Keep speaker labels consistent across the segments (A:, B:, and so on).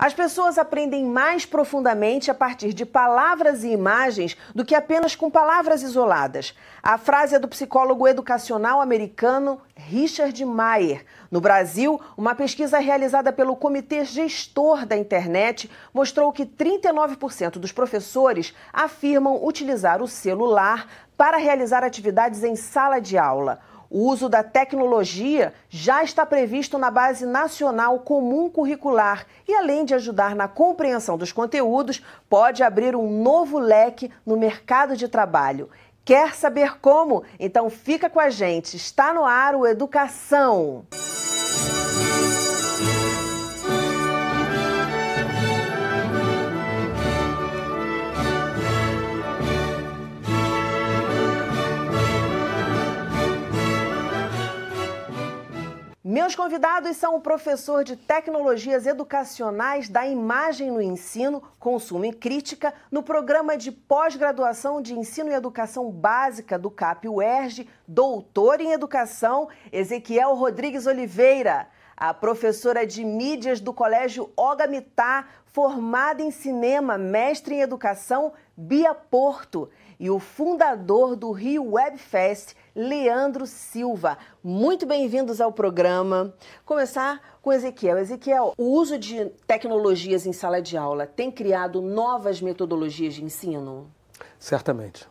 A: As pessoas aprendem mais profundamente a partir de palavras e imagens do que apenas com palavras isoladas. A frase é do psicólogo educacional americano Richard Maier. No Brasil, uma pesquisa realizada pelo Comitê Gestor da Internet mostrou que 39% dos professores afirmam utilizar o celular para realizar atividades em sala de aula. O uso da tecnologia já está previsto na Base Nacional Comum Curricular e, além de ajudar na compreensão dos conteúdos, pode abrir um novo leque no mercado de trabalho. Quer saber como? Então fica com a gente. Está no ar o Educação. Meus convidados são o professor de Tecnologias Educacionais da Imagem no Ensino, Consumo e Crítica, no programa de pós-graduação de Ensino e Educação Básica do CAP-UERJ, doutor em Educação, Ezequiel Rodrigues Oliveira. A professora de Mídias do Colégio Olga Mitá, formada em Cinema, mestre em Educação, Bia Porto. E o fundador do Rio Web Fest, Leandro Silva. Muito bem-vindos ao programa. Começar com Ezequiel. Ezequiel, o uso de tecnologias em sala de aula tem criado novas metodologias de ensino?
B: Certamente.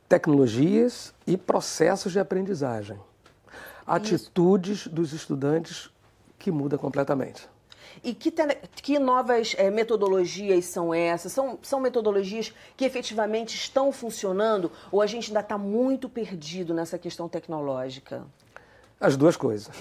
B: Tecnologias e processos de aprendizagem. Atitudes dos estudantes que mudam completamente.
A: E que novas metodologias são essas? São metodologias que efetivamente estão funcionando ou a gente ainda está muito perdido nessa questão tecnológica?
B: As duas coisas.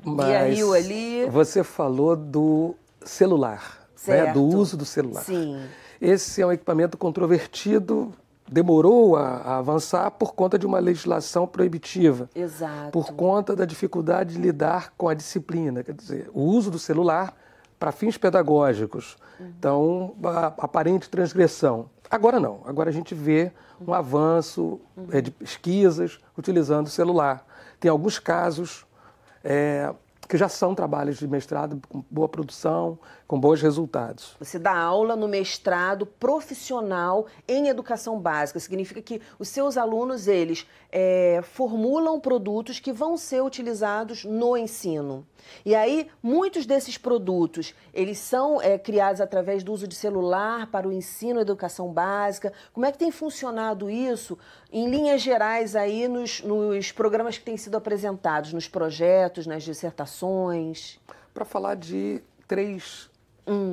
A: Mas e aí, ali...
B: Você falou do celular, né? Do uso do celular.
A: Sim.
B: Esse é um equipamento controvertido, demorou a avançar por conta de uma legislação proibitiva.
A: Exato.
B: Por conta da dificuldade de lidar com a disciplina, quer dizer, o uso do celular para fins pedagógicos. Então, a aparente transgressão. Agora não, agora a gente vê um avanço de pesquisas utilizando o celular. Tem alguns casos que já são trabalhos de mestrado com boa produção, com bons resultados.
A: Você dá aula no mestrado profissional em educação básica. Significa que os seus alunos, eles formulam produtos que vão ser utilizados no ensino. E aí, muitos desses produtos, eles são criados através do uso de celular para o ensino e educação básica. Como é que tem funcionado isso, em linhas gerais, aí nos programas que têm sido apresentados, nos projetos, nas dissertações?
B: Para falar de 3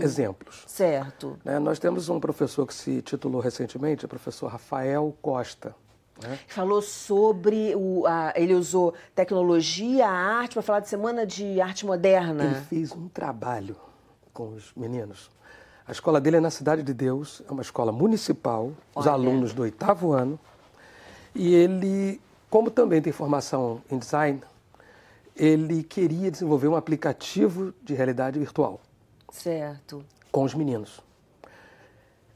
B: exemplos.
A: Certo.
B: Nós temos um professor que se titulou recentemente, o professor Rafael Costa.
A: Falou sobre, ele usou tecnologia, a arte, para falar de Semana de Arte Moderna.
B: Ele fez um trabalho com os meninos. A escola dele é na Cidade de Deus, é uma escola municipal, os alunos do 8º ano. E ele, como também tem formação em design, ele queria desenvolver um aplicativo de realidade virtual.
A: Certo.
B: Com os meninos.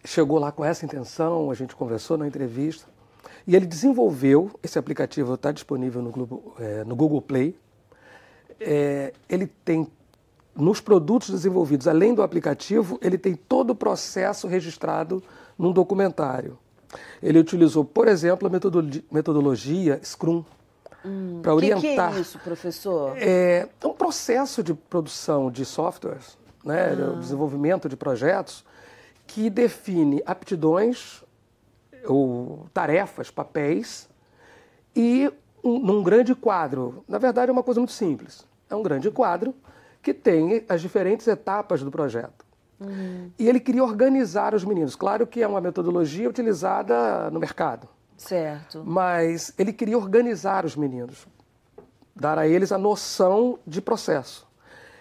B: Chegou lá com essa intenção, a gente conversou na entrevista. E ele desenvolveu, esse aplicativo está disponível no Google Play. Ele tem, nos produtos desenvolvidos, além do aplicativo, ele tem todo o processo registrado num documentário. Ele utilizou, por exemplo, a metodologia Scrum para orientar.
A: O que é isso, professor?
B: É um processo de produção de softwares, o desenvolvimento de projetos, que define aptidões ou tarefas, papéis, e num grande quadro. Na verdade, é uma coisa muito simples. É um grande quadro que tem as diferentes etapas do projeto. E ele queria organizar os meninos. Claro que é uma metodologia utilizada no mercado.
A: Certo.
B: Mas ele queria organizar os meninos, dar a eles a noção de processo.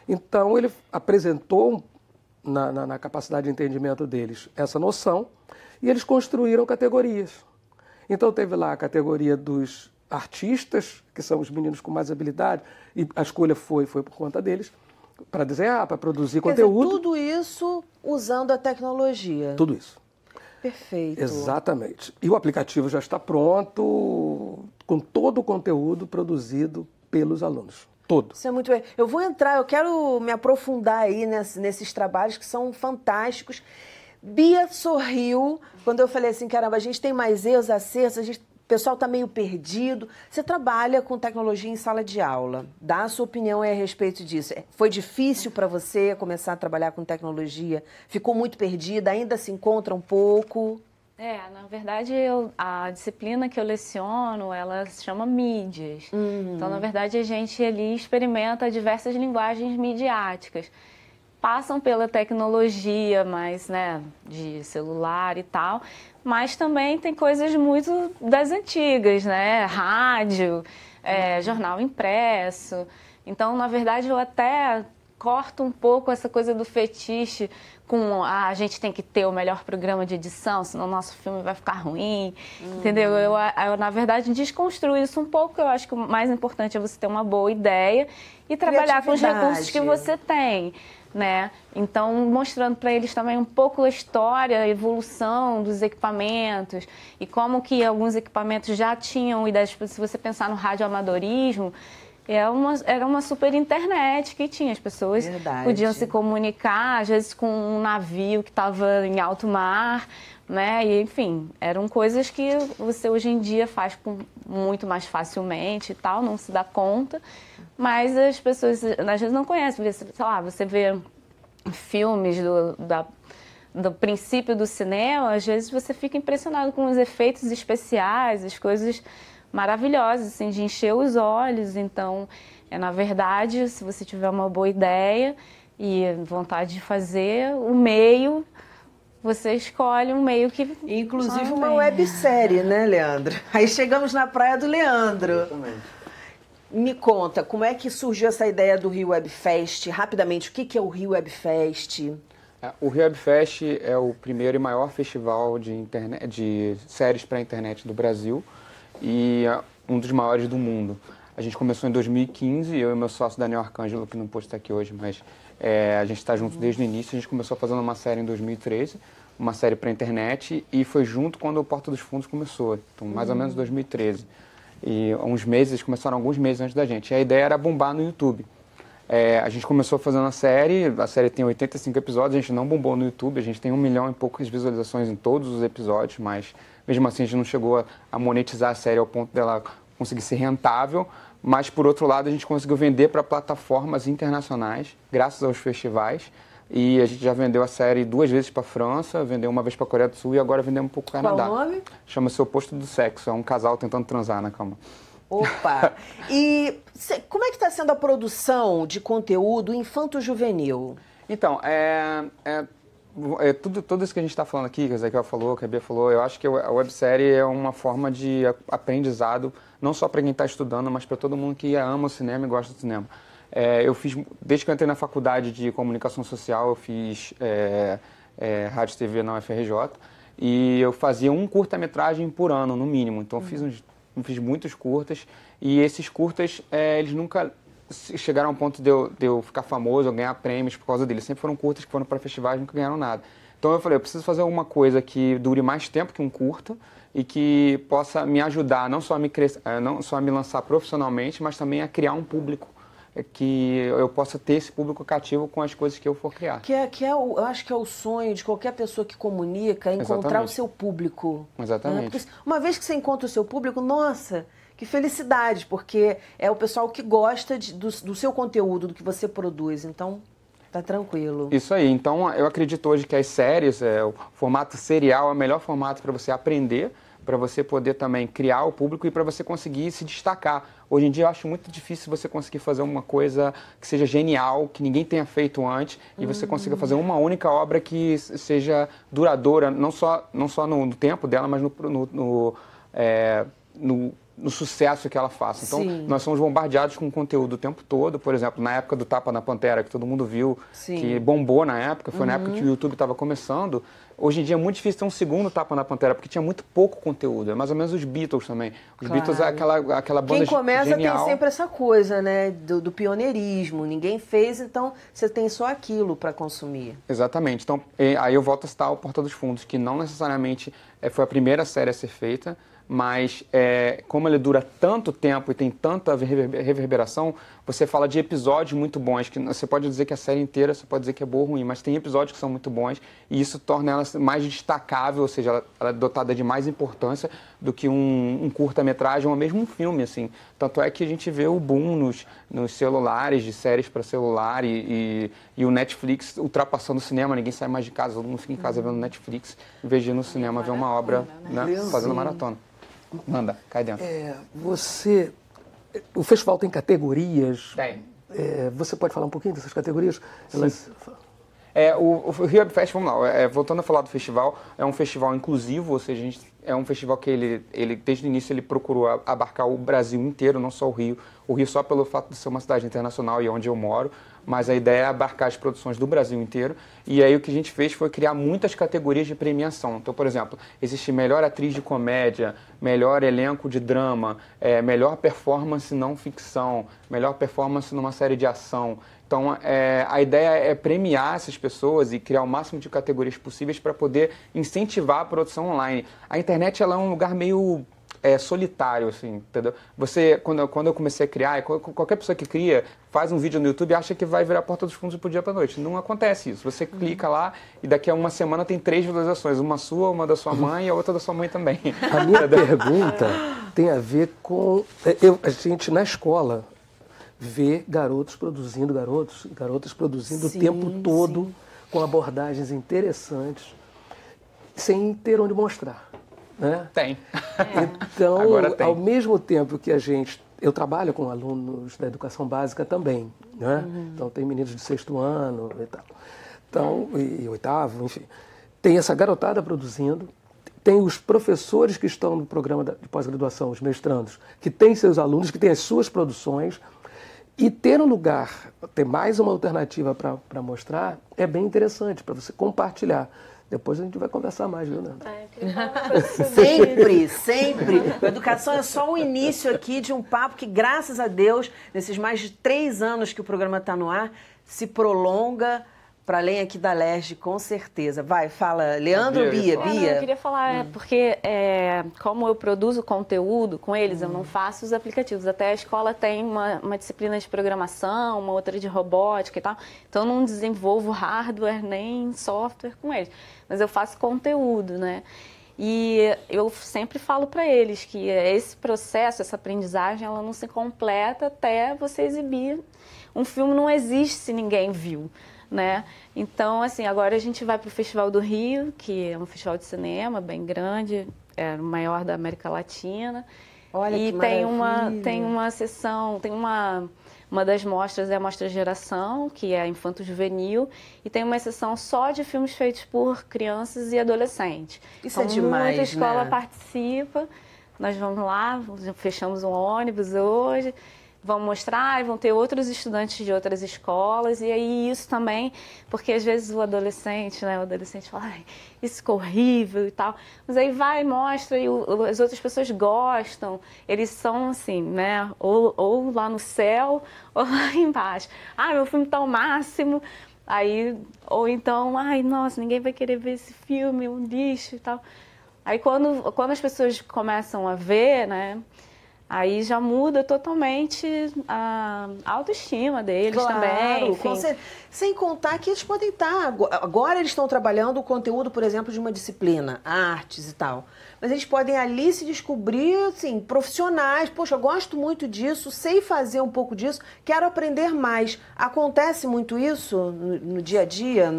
B: Então, ele apresentou, na capacidade de entendimento deles, essa noção, e eles construíram categorias. Então, teve lá a categoria dos artistas, que são os meninos com mais habilidade, e a escolha foi por conta deles, para desenhar, para produzir conteúdo.
A: Quer dizer, tudo isso usando a tecnologia.
B: Tudo isso.
A: Perfeito.
B: Exatamente. E o aplicativo já está pronto, com todo o conteúdo produzido pelos alunos. todo.
A: Isso é muito bem. Eu quero me aprofundar aí nesses trabalhos que são fantásticos. Bia sorriu quando eu falei assim, caramba, a gente tem mais erros, acertos, o pessoal está meio perdido. Você trabalha com tecnologia em sala de aula. Dá a sua opinião aí a respeito disso. Foi difícil para você começar a trabalhar com tecnologia? Ficou muito perdida? Ainda se encontra um pouco?
C: Na verdade, a disciplina que eu leciono, ela se chama mídias. Então, na verdade, a gente ali experimenta diversas linguagens midiáticas. Passam pela tecnologia, mais, de celular e tal, mas também tem coisas muito das antigas, rádio, jornal impresso. Então, na verdade, eu até corto um pouco essa coisa do fetiche com a gente tem que ter o melhor programa de edição, senão o nosso filme vai ficar ruim, entendeu? Eu, na verdade, desconstruo isso um pouco. Eu acho que o mais importante é você ter uma boa ideia e trabalhar com os recursos que você tem. Então, mostrando para eles também um pouco a história, a evolução dos equipamentos e como que alguns equipamentos já tinham ideias. Se você pensar no radioamadorismo, era uma super internet que tinha. As pessoas podiam se comunicar, às vezes com um navio que estava em alto mar, E, enfim, eram coisas que você hoje em dia faz muito mais facilmente e tal, não se dá conta. Mas as pessoas, às vezes, não conhecem. Sei lá, você vê filmes do princípio do cinema, às vezes você fica impressionado com os efeitos especiais, as coisas maravilhosas, assim, de encher os olhos. Então, na verdade, se você tiver uma boa ideia e vontade de fazer, o meio, você escolhe um meio que...
A: Inclusive uma websérie, né, Leandro? Aí chegamos na praia do Leandro.
D: Exatamente.
A: Me conta, como é que surgiu essa ideia do Rio Web Fest? Rapidamente, o que é o Rio Web Fest?
D: O Rio Web Fest é o primeiro e maior festival de séries para a internet do Brasil e um dos maiores do mundo. A gente começou em 2015, eu e meu sócio Daniel Arcângelo, que não pôde estar aqui hoje, mas a gente está junto desde o início. A gente começou fazendo uma série em 2013, uma série para a internet, e foi junto quando o Porta dos Fundos começou, então mais ou menos 2013. E começaram alguns meses antes da gente. E a ideia era bombar no YouTube. A gente começou fazendo a série tem 85 episódios, a gente não bombou no YouTube, a gente tem 1 milhão e poucas visualizações em todos os episódios, mas mesmo assim a gente não chegou a monetizar a série ao ponto dela conseguir ser rentável, mas por outro lado a gente conseguiu vender para plataformas internacionais, graças aos festivais, e a gente já vendeu a série 2 vezes para a França, vendeu uma vez para a Coreia do Sul e agora vendemos para o Canadá.
A: Qual o nome?
D: Chama-se Oposto do Sexo, é um casal tentando transar na cama.
A: Opa! E como é que está sendo a produção de conteúdo infanto-juvenil?
D: Então, tudo isso que a gente está falando aqui, que a Ezequiel falou, que a Bia falou, eu acho que a websérie é uma forma de aprendizado, não só para quem está estudando, mas para todo mundo que ama o cinema e gosta do cinema. Desde que eu entrei na faculdade de comunicação social, eu fiz rádio e TV na UFRJ, e eu fazia um curta-metragem por ano, no mínimo. Então, eu fiz muitos curtas, e esses curtas, eles nunca chegaram ao ponto de eu ficar famoso ou ganhar prêmios por causa deles. Sempre foram curtas que foram para festivais e nunca ganharam nada. Então eu falei, eu preciso fazer alguma coisa que dure mais tempo que um curta e que possa me ajudar não só a me lançar profissionalmente, mas também a criar um público, que eu possa ter esse público cativo com as coisas que eu for criar.
A: Eu acho que é o sonho de qualquer pessoa que comunica, encontrar o seu público.
D: Exatamente.
A: Porque uma vez que você encontra o seu público, nossa, que felicidade, porque é o pessoal que gosta do seu conteúdo, do que você produz, então tá tranquilo.
D: Isso aí, então eu acredito hoje que as séries, o formato serial é o melhor formato para você aprender, para você poder também criar o público e para você conseguir se destacar. Hoje em dia eu acho muito difícil você conseguir fazer uma coisa que seja genial, que ninguém tenha feito antes, e você consiga fazer uma única obra que seja duradoura, não só no tempo dela, mas no sucesso que ela faça. Então, nós somos bombardeados com conteúdo o tempo todo. Por exemplo, na época do Tapa na Pantera, que todo mundo viu, que bombou na época, foi na época que o YouTube estava começando. Hoje em dia é muito difícil ter um segundo Tapa na Pantera, porque tinha muito pouco conteúdo. É mais ou menos os Beatles também. Os Beatles é aquela banda genial.
A: Quem começa tem sempre essa coisa, né, do pioneirismo. Ninguém fez, então você tem só aquilo para consumir.
D: Exatamente. Então, aí eu volto a citar o Porta dos Fundos, que não necessariamente foi a primeira série a ser feita, mas como ele dura tanto tempo e tem tanta reverberação, você fala de episódios muito bons, que você pode dizer que a série inteira, você pode dizer que é boa ou ruim, mas tem episódios que são muito bons e isso torna ela mais destacável, ou seja, ela é dotada de mais importância do que um curta-metragem ou mesmo um filme, assim. Tanto é que a gente vê o boom nos celulares, de séries para celular e o Netflix ultrapassando o cinema, ninguém sai mais de casa, todo mundo fica em casa vendo Netflix, em vez de ir no cinema ver uma obra, né, fazendo maratona. Manda, cai dentro.
B: O festival tem categorias?
D: Tem.
B: Você pode falar um pouquinho dessas categorias?
D: O Rio Web Fest, vamos lá, voltando a falar do festival, é um festival inclusivo, ou seja, é um festival que ele desde o início ele procurou abarcar o Brasil inteiro, não só o Rio só pelo fato de ser uma cidade internacional e onde eu moro, mas a ideia é abarcar as produções do Brasil inteiro. E aí o que a gente fez foi criar muitas categorias de premiação. Então, por exemplo, existe melhor atriz de comédia, melhor elenco de drama, melhor performance não ficção, melhor performance numa série de ação. Então, a ideia é premiar essas pessoas e criar o máximo de categorias possíveis para poder incentivar a produção online. A internet ela é um lugar meio solitário, assim, entendeu? Quando eu comecei a criar, qualquer pessoa que cria, faz um vídeo no YouTube e acha que vai virar a porta dos fundos do dia para noite. Não acontece isso. Você clica lá e daqui a uma semana tem 3 visualizações. Uma sua, uma da sua mãe e a outra da sua mãe também.
B: A minha pergunta tem a ver com... a gente, na escola, vê garotas produzindo o tempo todo, com abordagens interessantes, sem ter onde mostrar. Né?
D: Tem.
B: Então,
D: Agora tem.
B: Ao mesmo tempo que eu trabalho com alunos da educação básica também, né? Então tem meninos de 6º ano e tal. Então, e 8º, enfim. Tem essa garotada produzindo, tem os professores que estão no programa de pós-graduação, os mestrandos, que têm seus alunos, que têm as suas produções, e ter um lugar, ter mais uma alternativa para mostrar, é bem interessante, para você compartilhar. Depois a gente vai conversar mais, viu, Nanda?
A: Sempre. A educação é só o início aqui de um papo que, graças a Deus, nesses mais de 3 anos que o programa está no ar, se prolonga para além aqui da LERJ, com certeza. Vai, fala, Leandro, Bia.
C: Eu queria falar, porque como eu produzo conteúdo com eles, eu não faço os aplicativos. Até a escola tem uma disciplina de programação, uma outra de robótica e tal. Então, eu não desenvolvo hardware nem software com eles. Mas eu faço conteúdo, né? E eu sempre falo para eles que esse processo, essa aprendizagem, ela não se completa até você exibir. Um filme não existe se ninguém viu. Né? Então, assim, agora a gente vai para o Festival do Rio, que é um festival de cinema bem grande, é o maior da América Latina.
A: Olha,
C: e
A: que
C: tem
A: maravilha.
C: uma sessão, tem uma das mostras é a Mostra Geração, que é infanto-juvenil, e tem uma sessão só de filmes feitos por crianças e adolescentes.
A: Isso
C: então,
A: é demais,
C: muita escola
A: né?
C: participa, nós vamos lá, fechamos um ônibus hoje, vão mostrar e vão ter outros estudantes de outras escolas. E aí isso também, porque às vezes o adolescente fala, ai, isso ficou horrível e tal. Mas aí vai, mostra e as outras pessoas gostam. Eles são assim, né? Ou lá no céu ou lá embaixo. Ah, meu filme tá ao máximo. Aí, ou então, ai, nossa, ninguém vai querer ver esse filme, um lixo e tal. Aí quando as pessoas começam a ver, né? Aí já muda totalmente a autoestima deles também. Enfim.
A: Sem contar que eles podem estar... Agora eles estão trabalhando o conteúdo, por exemplo, de uma disciplina, artes e tal. Mas eles podem ali se descobrir, assim, profissionais. Poxa, eu gosto muito disso, sei fazer um pouco disso, quero aprender mais. Acontece muito isso no dia a dia,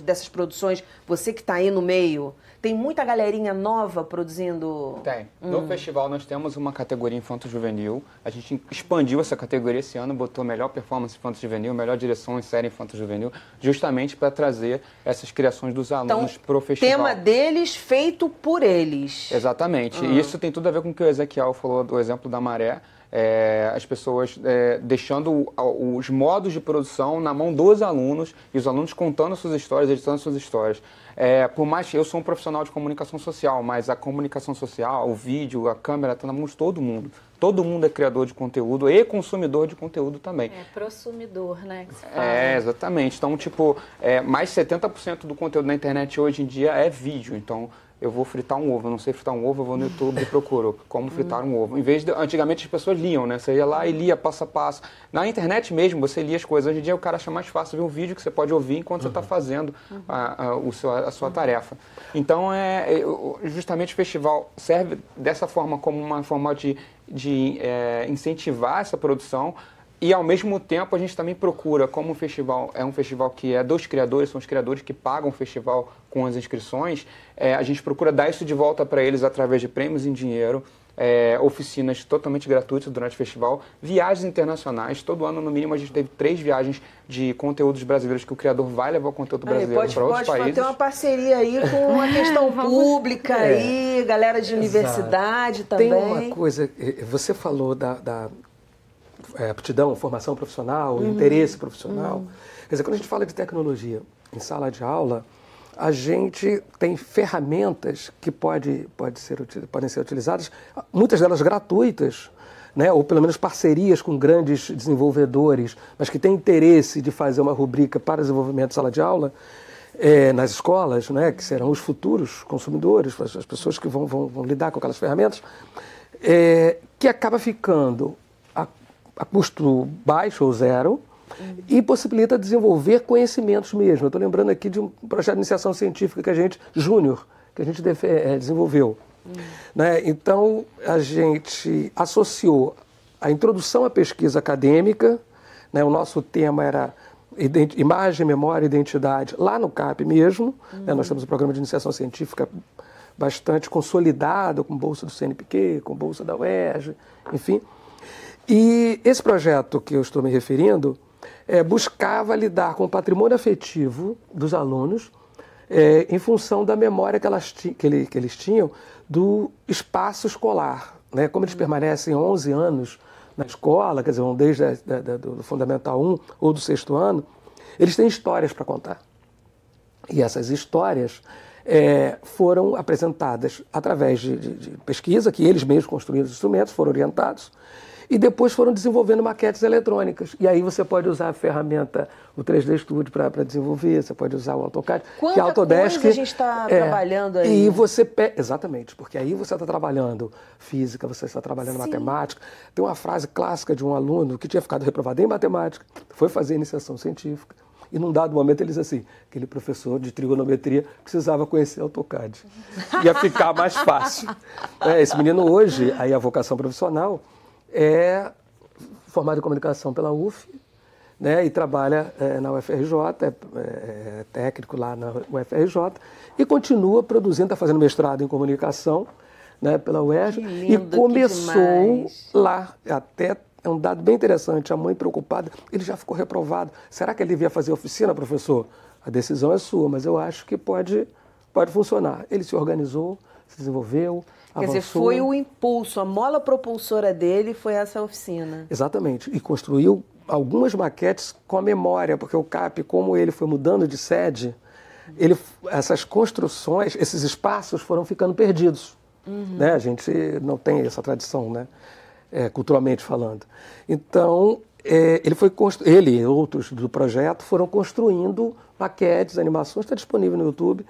A: dessas produções? Você que está aí no meio... Tem muita galerinha nova produzindo?
D: Tem. No festival nós temos uma categoria infanto-juvenil. A gente expandiu essa categoria esse ano, botou melhor performance infanto-juvenil, melhor direção em série infanto-juvenil, justamente para trazer essas criações dos alunos para o festival.
A: Tema deles feito por eles.
D: Exatamente. E isso tem tudo a ver com o que o Ezequiel falou do exemplo da Maré. As pessoas deixando os modos de produção na mão dos alunos e os alunos contando suas histórias, editando suas histórias. Por mais que eu sou um profissional de comunicação social, mas a comunicação social, o vídeo, a câmera, está na mão de todo mundo. Todo mundo é criador de conteúdo e consumidor de conteúdo também.
C: Prosumidor, né? Que se fala.
D: Exatamente. Então, mais 70% do conteúdo na internet hoje em dia é vídeo. Então, eu vou fritar um ovo, eu não sei fritar um ovo, eu vou no YouTube e procuro como fritar um ovo. Em vez de, antigamente as pessoas liam, né? Você ia lá e lia passo a passo. Na internet mesmo, você lia as coisas. Hoje em dia o cara acha mais fácil ver um vídeo que você pode ouvir enquanto você está fazendo a sua tarefa. Então, justamente o festival serve dessa forma como uma forma de incentivar essa produção. E, ao mesmo tempo, a gente também procura, como o festival é um festival que é dos criadores, são os criadores que pagam o festival com as inscrições, a gente procura dar isso de volta para eles através de prêmios em dinheiro, oficinas totalmente gratuitas durante o festival, viagens internacionais. Todo ano, no mínimo, a gente teve 3 viagens de conteúdos brasileiros que o criador vai levar o conteúdo brasileiro para outros países.
A: Pode ter uma parceria aí com uma questão pública aí, galera de universidade também.
B: Tem uma coisa, você falou da aptidão, formação profissional, interesse profissional. Quer dizer, quando a gente fala de tecnologia em sala de aula, a gente tem ferramentas que podem ser utilizadas, muitas delas gratuitas, né? Ou pelo menos parcerias com grandes desenvolvedores, mas que têm interesse de fazer uma rubrica para desenvolvimento de sala de aula nas escolas, né? Que serão os futuros consumidores, as pessoas que vão lidar com aquelas ferramentas, que acaba ficando a custo baixo ou zero, e possibilita desenvolver conhecimentos mesmo. Eu estou lembrando aqui de um projeto de iniciação científica júnior, que a gente desenvolveu. Né? Então, a gente associou a introdução à pesquisa acadêmica, né? O nosso tema era imagem, memória e identidade, lá no CAP mesmo. Né? Nós temos um programa de iniciação científica bastante consolidado, com bolsa do CNPq, com bolsa da UERJ, enfim. E esse projeto que eu estou me referindo buscava lidar com o patrimônio afetivo dos alunos em função da memória que eles tinham do espaço escolar. Né? Como eles permanecem 11 anos na escola, quer dizer, vão desde do Fundamental 1 ou do 6º ano, eles têm histórias para contar. E essas histórias foram apresentadas através de pesquisa, que eles mesmos construíram os instrumentos, foram orientados, e depois foram desenvolvendo maquetes eletrônicas. E aí você pode usar a ferramenta, o 3D Studio, para desenvolver, você pode usar o AutoCAD.
A: Quanta Autodesk, coisa a gente está trabalhando aí.
B: E você... Exatamente, porque aí você está trabalhando física, você está trabalhando matemática. Tem uma frase clássica de um aluno que tinha ficado reprovado em matemática, foi fazer iniciação científica, e num dado momento ele diz assim, aquele professor de trigonometria precisava conhecer AutoCAD. Ia ficar mais fácil. Esse menino hoje, aí a vocação profissional, é formado em comunicação pela UF, né, e trabalha na UFRJ, é técnico lá na UFRJ, e continua produzindo, está fazendo mestrado em comunicação, né, pela UERJ, e começou lá, até é um dado bem interessante, a mãe preocupada, ele já ficou reprovado. Será que ele devia fazer oficina, professor? A decisão é sua, mas eu acho que pode funcionar. Ele se organizou, se desenvolveu,
A: Quer dizer, foi o impulso, a mola propulsora dele foi essa oficina.
B: Exatamente, e construiu algumas maquetes com a memória, porque o CAP, como ele foi mudando de sede, essas construções, esses espaços foram ficando perdidos. Né? A gente não tem essa tradição, né? Culturalmente falando. Então, ele e outros do projeto foram construindo maquetes, animações, está disponível no YouTube.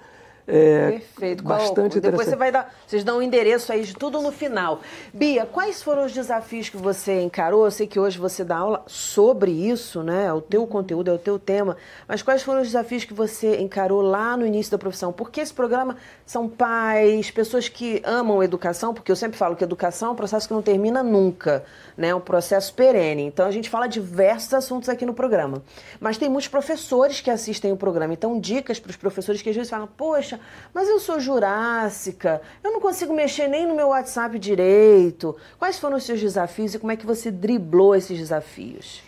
A: Perfeito.
B: Bastante
A: depois
B: interessante.
A: Vocês dão um endereço aí de tudo no final. Bia, quais foram os desafios que você encarou? Eu sei que hoje você dá aula sobre isso, né? O teu conteúdo é o teu tema, mas quais foram os desafios que você encarou lá no início da profissão? Porque esse programa são pais, pessoas que amam educação, porque eu sempre falo que educação é um processo que não termina nunca, né? É um processo perene. Então a gente fala diversos assuntos aqui no programa. Mas tem muitos professores que assistem o programa, então dicas para os professores que às vezes falam, poxa, mas eu sou jurássica, eu não consigo mexer nem no meu WhatsApp direito. Quais foram os seus desafios e como é que você driblou esses desafios?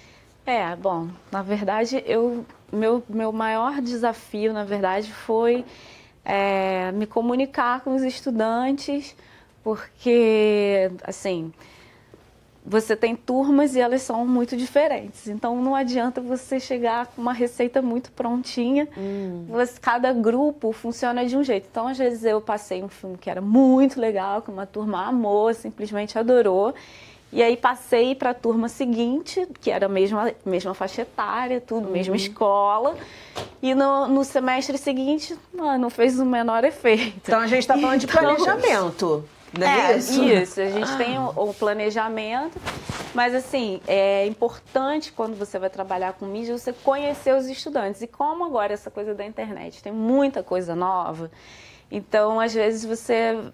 C: Bom, na verdade, meu maior desafio, na verdade, foi me comunicar com os estudantes, porque, assim, você tem turmas e elas são muito diferentes. Então, não adianta você chegar com uma receita muito prontinha. Cada grupo funciona de um jeito. Então, às vezes, eu passei um filme que era muito legal, que uma turma amou, simplesmente adorou. E aí passei para a turma seguinte, que era a mesma faixa etária, tudo, mesma escola. E no semestre seguinte, não fez o menor efeito.
A: Então a gente está falando de planejamento, não é isso?
C: Isso, a gente tem o planejamento, mas assim, é importante quando você vai trabalhar com mídia, você conhecer os estudantes. E como agora essa coisa da internet tem muita coisa nova, então às vezes você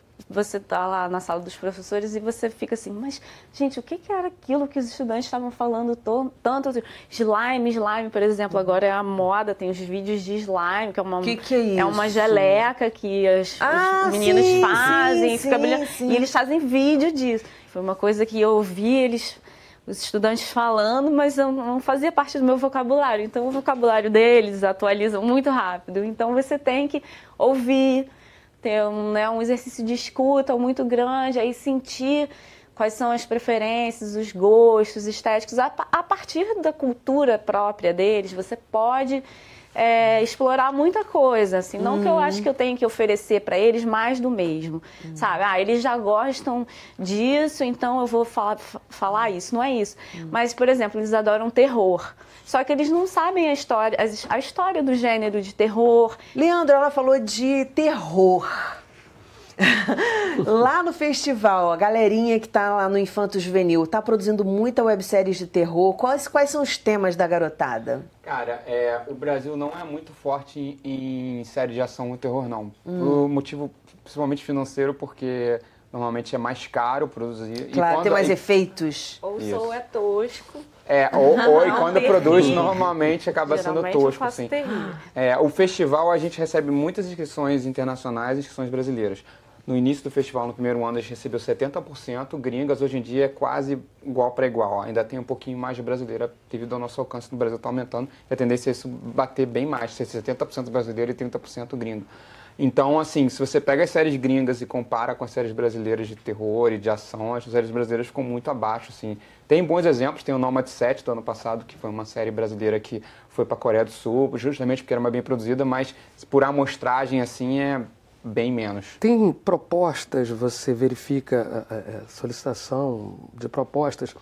C: está lá na sala dos professores e você fica assim, mas, gente, o que era aquilo que os estudantes estavam falando tanto? Slime, por exemplo, agora é a moda, tem os vídeos de slime, que é uma,
A: que é isso?
C: É uma geleca que os meninos fazem, fica brilhando, e eles fazem vídeo disso. Foi uma coisa que eu ouvi os estudantes falando, mas eu não fazia parte do meu vocabulário. Então, o vocabulário deles atualiza muito rápido. Então, você tem que ouvir, ter um exercício de escuta muito grande, aí sentir quais são as preferências, os gostos estéticos. A partir da cultura própria deles, você pode explorar muita coisa. Assim, não que eu acho que eu tenho que oferecer para eles mais do mesmo, sabe? Eles já gostam disso, então eu vou falar isso. Não é isso. Mas, por exemplo, eles adoram terror. Só que eles não sabem a história do gênero de terror.
A: Leandro, ela falou de terror. Lá no festival, a galerinha que está lá no Infanto Juvenil está produzindo muita websérie de terror. Quais são os temas da garotada?
D: Cara, o Brasil não é muito forte em série de ação e terror, não. Por motivo principalmente financeiro, porque normalmente é mais caro produzir.
A: Claro, tem mais efeitos.
C: Ou o som é tosco.
D: E quando produz, normalmente acaba sendo tosco. Assim. O festival, a gente recebe muitas inscrições internacionais e inscrições brasileiras. No início do festival, no primeiro ano, a gente recebeu 70% gringas. Hoje em dia é quase igual para igual. Ainda tem um pouquinho mais de brasileira devido ao nosso alcance no Brasil está aumentando. E a tendência é isso bater bem mais, ser 70% brasileiro e 30% gringo. Então, assim, se você pega as séries gringas e compara com as séries brasileiras de terror e de ação, as séries brasileiras ficam muito abaixo, assim. Tem bons exemplos, tem o Nomad 7 do ano passado, que foi uma série brasileira que foi para a Coreia do Sul, justamente porque era uma bem produzida, mas por amostragem, assim, é bem menos.
B: Tem propostas, você verifica a solicitação de propostas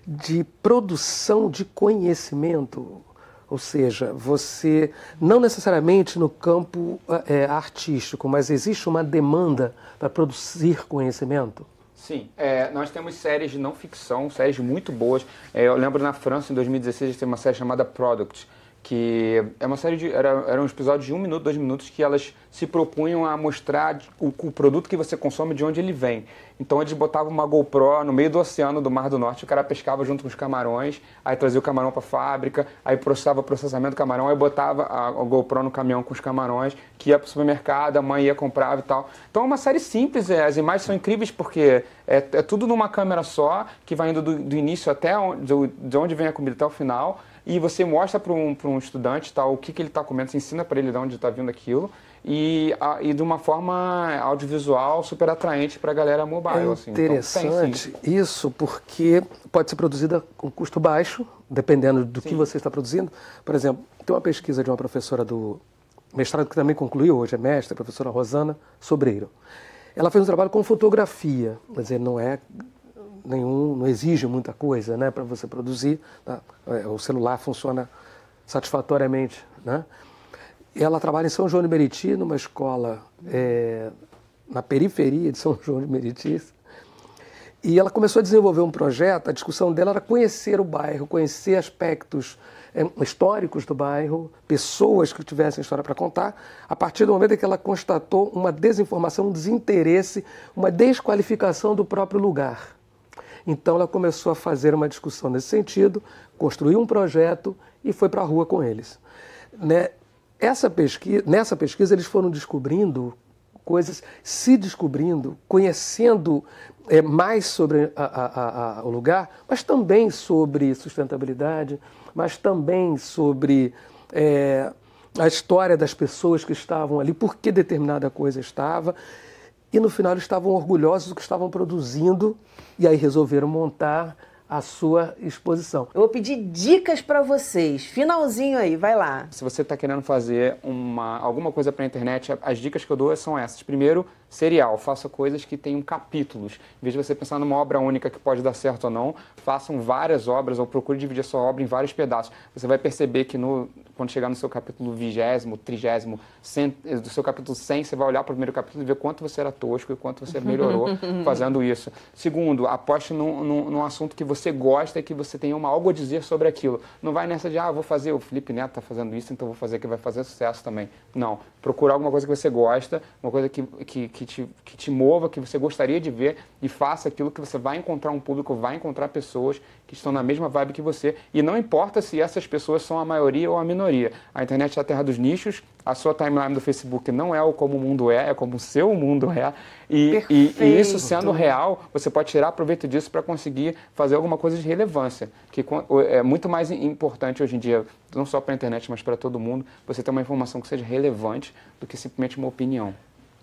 B: de produção de conhecimento, ou seja, você, não necessariamente no campo artístico, mas existe uma demanda para produzir conhecimento?
D: Sim, nós temos séries de não ficção, séries muito boas. Eu lembro na França, em 2016, tem uma série chamada Product, que é uma série eram uns episódios de 1 minuto, 2 minutos, que elas se propunham a mostrar o produto que você consome, de onde ele vem. Então eles botavam uma GoPro no meio do oceano do Mar do Norte, o cara pescava junto com os camarões, aí trazia o camarão para a fábrica, aí processava o processamento do camarão, aí botava a GoPro no caminhão com os camarões, que ia para o supermercado, a mãe ia comprar e tal. Então é uma série simples, as imagens são incríveis porque é tudo numa câmera só, que vai indo do início até de onde vem a comida até o final, e você mostra para um estudante o que ele está comendo, você ensina para ele de onde está vindo aquilo, e de uma forma audiovisual super atraente para a galera mobile.
B: É interessante isso, porque pode ser produzida com custo baixo, dependendo do que você está produzindo. Por exemplo, tem uma pesquisa de uma professora do mestrado que também concluiu, hoje é mestre, a professora Rosana Sobreiro. Ela fez um trabalho com fotografia, quer dizer, não exige muita coisa, né, para você produzir. Tá? O celular funciona satisfatoriamente, né? Ela trabalha em São João de Meriti, numa escola na periferia de São João de Meriti. E ela começou a desenvolver um projeto, a discussão dela era conhecer o bairro, conhecer aspectos históricos do bairro, pessoas que tivessem história para contar, a partir do momento em que ela constatou uma desinformação, um desinteresse, uma desqualificação do próprio lugar. Então ela começou a fazer uma discussão nesse sentido, construiu um projeto e foi para a rua com eles. Nessa pesquisa eles foram descobrindo coisas, se descobrindo, conhecendo mais sobre o lugar, mas também sobre sustentabilidade, mas também sobre a história das pessoas que estavam ali, por que determinada coisa estava. E no final eles estavam orgulhosos do que estavam produzindo e aí resolveram montar a sua exposição.
A: Eu vou pedir dicas para vocês. Finalzinho aí, vai lá.
D: Se você está querendo fazer alguma coisa para a internet, as dicas que eu dou são essas. Primeiro, serial. Faça coisas que tenham capítulos. Em vez de você pensar numa obra única que pode dar certo ou não, façam várias obras ou procure dividir a sua obra em vários pedaços. Você vai perceber que quando chegar no seu capítulo 20º, 30º, do seu capítulo 100, você vai olhar para o primeiro capítulo e ver quanto você era tosco e quanto você melhorou fazendo isso. Segundo, aposte num assunto que você gosta e que você tenha algo a dizer sobre aquilo. Não vai nessa de, vou fazer, o Felipe Neto está fazendo isso, então vou fazer que vai fazer sucesso também. Não. Procura alguma coisa que você gosta, uma coisa que te mova, que você gostaria de ver e faça aquilo que você vai encontrar um público, vai encontrar pessoas que estão na mesma vibe que você. E não importa se essas pessoas são a maioria ou a minoria. A internet é a terra dos nichos, a sua timeline do Facebook não é como o mundo é como o seu mundo é. E isso sendo real, você pode tirar proveito disso para conseguir fazer alguma coisa de relevância. Que é muito mais importante hoje em dia, não só para a internet, mas para todo mundo, você ter uma informação que seja relevante do que simplesmente uma opinião.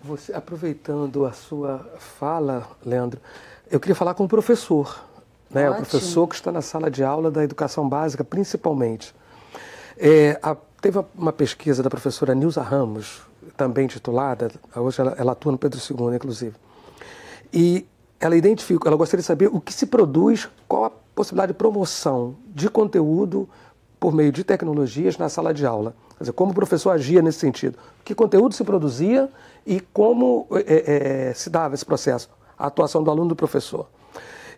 B: Você, aproveitando a sua fala, Leandro, eu queria falar com o professor, né? O professor que está na sala de aula da educação básica, principalmente. Teve uma pesquisa da professora Nilza Ramos, também titulada, hoje ela atua no Pedro II, inclusive, e ela gostaria de saber o que se produz, qual a possibilidade de promoção de conteúdo por meio de tecnologias na sala de aula. Quer dizer, como o professor agia nesse sentido. Que conteúdo se produzia e como se dava esse processo, a atuação do aluno e do professor.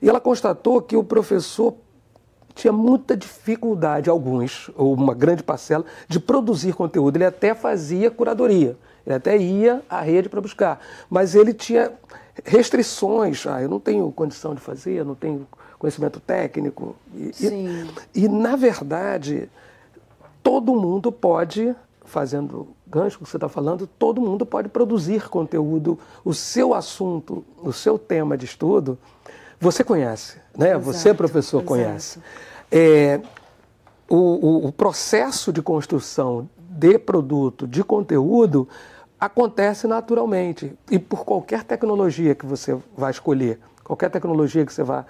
B: E ela constatou que o professor tinha muita dificuldade, alguns, ou uma grande parcela, de produzir conteúdo. Ele até fazia curadoria, ele até ia à rede para buscar, mas ele tinha restrições. Eu não tenho condição de fazer, eu não tenho conhecimento técnico. E na verdade, todo mundo pode, fazendo gancho com o que você está falando, todo mundo pode produzir conteúdo. O seu assunto, o seu tema de estudo, você conhece, né? Exato, você, professor, conhece. O processo de construção de produto, de conteúdo, acontece naturalmente. E por qualquer tecnologia que você vai escolher, qualquer tecnologia que você vai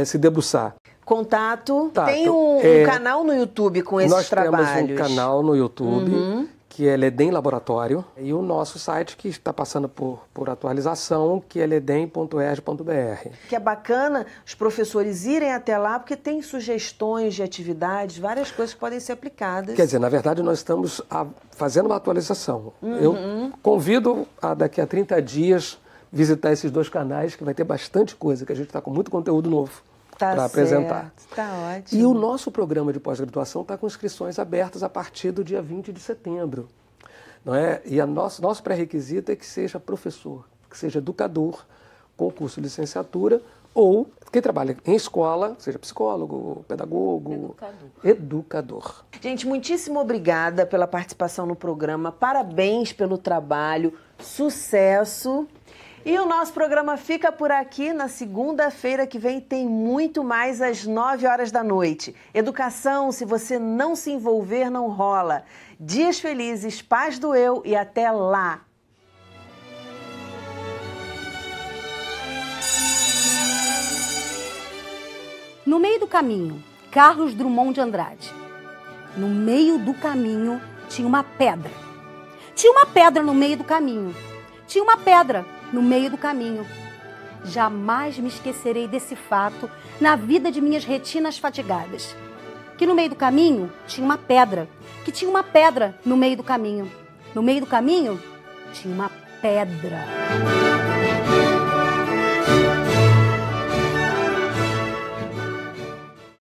B: se debruçar.
A: Contato. Tem um canal no YouTube com esses trabalhos.
B: Nós temos um canal no YouTube, que é LEDEM Laboratório, e o nosso site que está passando por atualização, que é ledem.erg.br.
A: Que é bacana os professores irem até lá, porque tem sugestões de atividades, várias coisas que podem ser aplicadas.
B: Quer dizer, na verdade, nós estamos fazendo uma atualização. Eu convido daqui a 30 dias visitar esses dois canais, que vai ter bastante coisa, que a gente está com muito conteúdo novo para apresentar.
A: Tá ótimo.
B: E o nosso programa de pós-graduação está com inscrições abertas a partir do dia 20 de setembro. Não é? E nosso pré-requisito é que seja professor, que seja educador, com curso de licenciatura, ou quem trabalha em escola, seja psicólogo, pedagogo, educador.
A: Gente, muitíssimo obrigada pela participação no programa, parabéns pelo trabalho, sucesso. E o nosso programa fica por aqui. Na segunda-feira que vem tem muito mais às 9 horas da noite. Educação, se você não se envolver, não rola. Dias felizes, paz do eu e até lá!
E: No meio do caminho, Carlos Drummond de Andrade. No meio do caminho tinha uma pedra. Tinha uma pedra no meio do caminho. Tinha uma pedra no meio do caminho. Jamais me esquecerei desse fato na vida de minhas retinas fatigadas. Que no meio do caminho tinha uma pedra. Que tinha uma pedra no meio do caminho. No meio do caminho tinha uma pedra.